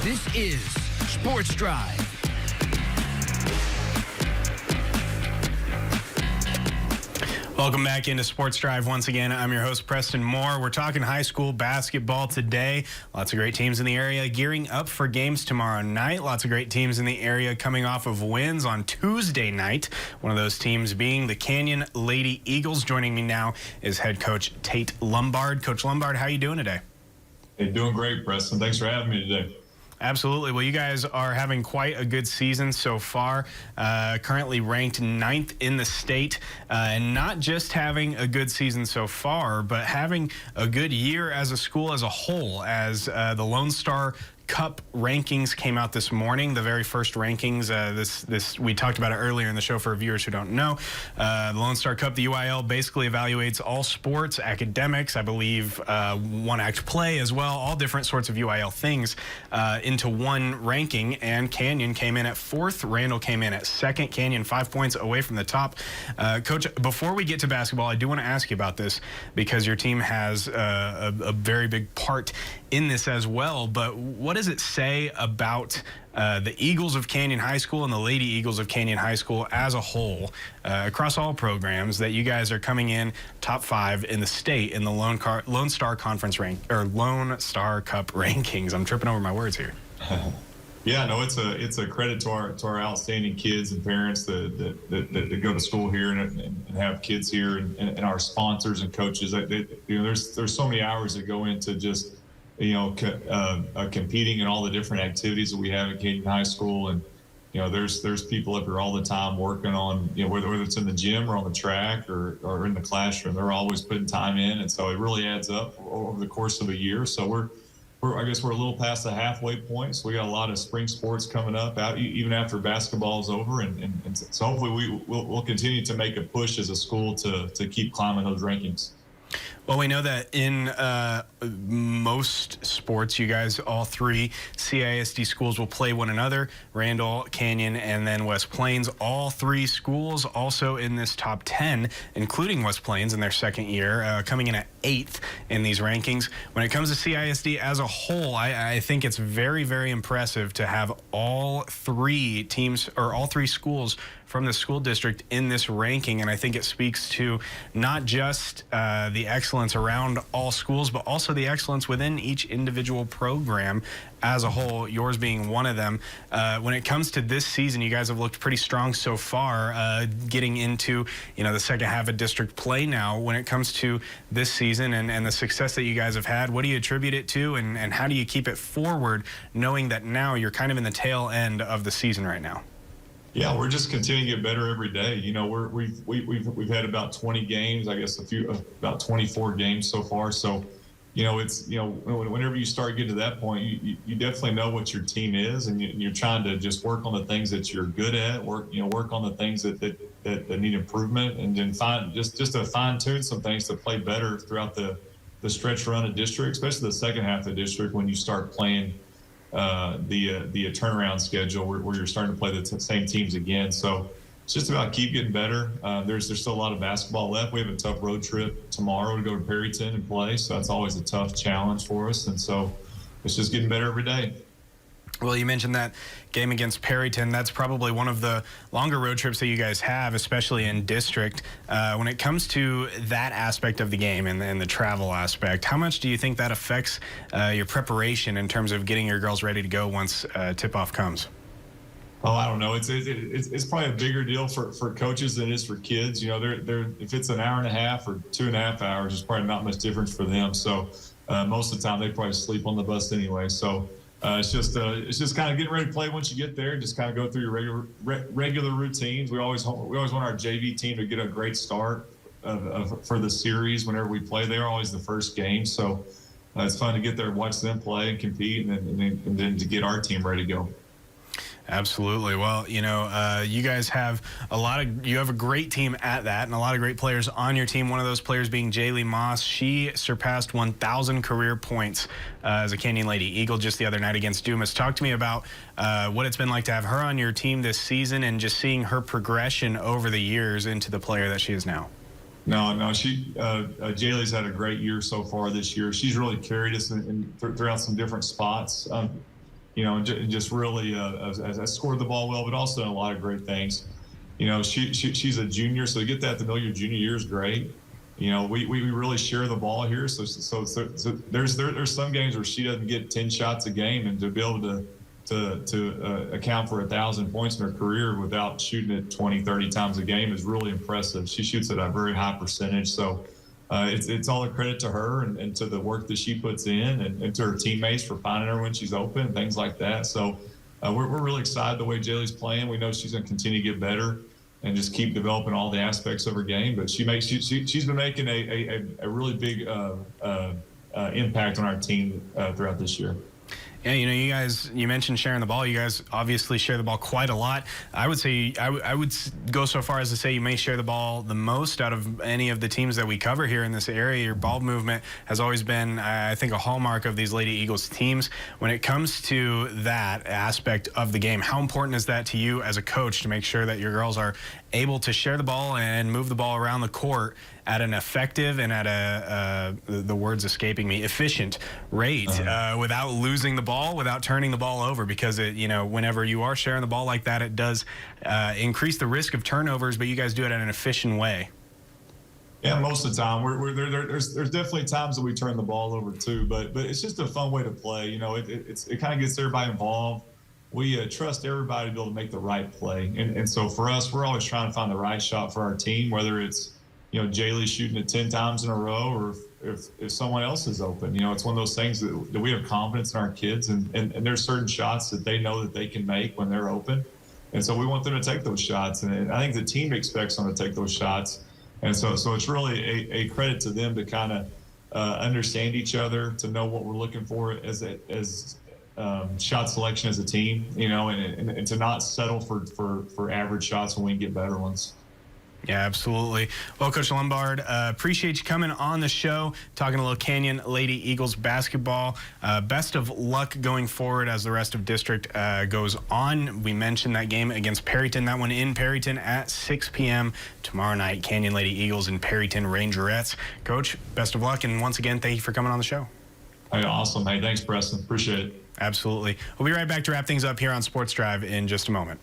This is Sports Drive. Welcome back into Sports Drive once again. I'm your host, Preston Moore. We're talking high school basketball today. Lots of great teams in the area gearing up for games tomorrow night. Lots of great teams in the area coming off of wins on Tuesday night. One of those teams being the Canyon Lady Eagles. Joining me now is head coach Tate Lombard. Coach Lombard, how are you doing today? Hey, doing great, Preston. Thanks for having me today. Absolutely. Well, you guys are having quite a good season so far, currently ranked 9th in the state, and not just having a good season so far, but having a good year as a school as a whole, as the Lone Star Cup rankings came out this morning, the very first rankings. This we talked about it earlier in the show for viewers who don't know. The Lone Star Cup, the UIL, basically evaluates all sports, academics, I believe one act play as well, all different sorts of UIL things into one ranking, and Canyon came in at 4th. Randall came in at 2nd. Canyon 5 points away from the top. Coach, before we get to basketball, I do want to ask you about this because your team has a very big part in this as well, but what does it say about the Eagles of Canyon High School and the Lady Eagles of Canyon High School as a whole, across all programs, that you guys are coming in top 5 in the state in the Lone Star Conference rank, or Lone Star Cup rankings? I'm tripping over my words here. Yeah, no, it's a credit to our outstanding kids and parents that go to school here and have kids here, and our sponsors and coaches. There's so many hours that go into just competing in all the different activities that we have at Canyon High School, and there's people up here all the time working on whether it's in the gym or on the track or in the classroom. They're always putting time in, and so it really adds up over the course of a year. So I guess we're a little past the halfway point, so we got a lot of spring sports coming up out even after basketball is over, and so hopefully we'll continue to make a push as a school to keep climbing those rankings. Well, we know that in most sports, you guys, all 3 CISD schools will play one another, Randall, Canyon, and then West Plains. All 3 schools also in this top 10, including West Plains in their 2nd year, coming in at 8th in these rankings. When it comes to CISD as a whole, I think it's very, very impressive to have all 3 teams, or all 3 schools from the school district in this ranking, and I think it speaks to not just the excellence around all schools, but also the excellence within each individual program as a whole, yours being one of them. When it comes to this season, you guys have looked pretty strong so far, getting into the second half of district play now. When it comes to this season and the success that you guys have had, what do you attribute it to, and how do you keep it forward, knowing that now you're kind of in the tail end of the season right now? Yeah, we're just continuing to get better every day. We've had about 20 games, I guess about 24 games so far. So, it's whenever you start getting to that point, you definitely know what your team is, and you're trying to just work on the things that you're good at, work on the things that need improvement, and then just to fine tune some things to play better throughout the stretch run of district, especially the second half of the district when you start playing the turnaround schedule where you're starting to play the same teams again. So it's just about keep getting better. There's still a lot of basketball left. We have a tough road trip tomorrow to go to Perryton and play, so that's always a tough challenge for us, and so it's just getting better every day. Well, you mentioned that game against Perryton. That's probably one of the longer road trips that you guys have, especially in district. When it comes to that aspect of the game and the travel aspect, how much do you think that affects your preparation in terms of getting your girls ready to go once tip-off comes? Oh, I don't know. It's probably a bigger deal for coaches than it is for kids. If it's an hour and a half or 2.5 hours, it's probably not much difference for them. So most of the time they probably sleep on the bus anyway. So it's just kind of getting ready to play once you get there. Just kind of go through your regular routines. We always want our JV team to get a great start for the series. Whenever we play, they're always the first game. So it's fun to get there, watch them play and compete, and then to get our team ready to go. Absolutely. Well, you guys have you have a great team at that, and a lot of great players on your team. One of those players being Jaylee Moss. She surpassed 1,000 career points as a Canyon Lady Eagle just the other night against Dumas. Talk to me about what it's been like to have her on your team this season and just seeing her progression over the years into the player that she is now. No, Jaylee's had a great year so far this year. She's really carried us throughout some different spots. and just really has scored the ball well, but also done a lot of great things. She's a junior, so to get that to know your junior year is great. We really share the ball here, so there's some games where she doesn't get 10 shots a game, and to be able to account for 1,000 points in her career without shooting it 20, 30 times a game is really impressive. She shoots at a very high percentage, so it's all a credit to her and to the work that she puts in, and to her teammates for finding her when she's open and things like that. So we're really excited the way Jaylee's playing. We know she's going to continue to get better and just keep developing all the aspects of her game. But she's been making a really big impact on our team throughout this year. Yeah, you guys, you mentioned sharing the ball. You guys obviously share the ball quite a lot. I would say, I would go so far as to say you may share the ball the most out of any of the teams that we cover here in this area. Your ball movement has always been, I think, a hallmark of these Lady Eagles teams. When it comes to that aspect of the game, how important is that to you as a coach to make sure that your girls are able to share the ball and move the ball around the court at an effective and at the word's escaping me, efficient rate without losing the ball, without turning the ball over? Because whenever you are sharing the ball like that, it does increase the risk of turnovers, but you guys do it in an efficient way. Yeah, most of the time. There's definitely times that we turn the ball over too, but it's just a fun way to play. It kind of gets everybody involved. We trust everybody to be able to make the right play, and so for us, we're always trying to find the right shot for our team, whether it's Jaylee shooting it 10 times in a row, or if someone else is open. It's one of those things that we have confidence in our kids, and there's certain shots that they know that they can make when they're open. And so we want them to take those shots. And I think the team expects them to take those shots. And so it's really a credit to them to kind of understand each other, to know what we're looking for as shot selection as a team, and to not settle for average shots when we get better ones. Yeah, absolutely. Well, Coach Lombard, appreciate you coming on the show, talking a little Canyon Lady Eagles basketball. Best of luck going forward as the rest of district goes on. We mentioned that game against Perryton, that one in Perryton at 6 p.m. tomorrow night. Canyon Lady Eagles and Perryton Rangerettes. Coach, best of luck, and once again, thank you for coming on the show. Hey, awesome. Hey, thanks, Preston. Appreciate it. Absolutely. We'll be right back to wrap things up here on Sports Drive in just a moment.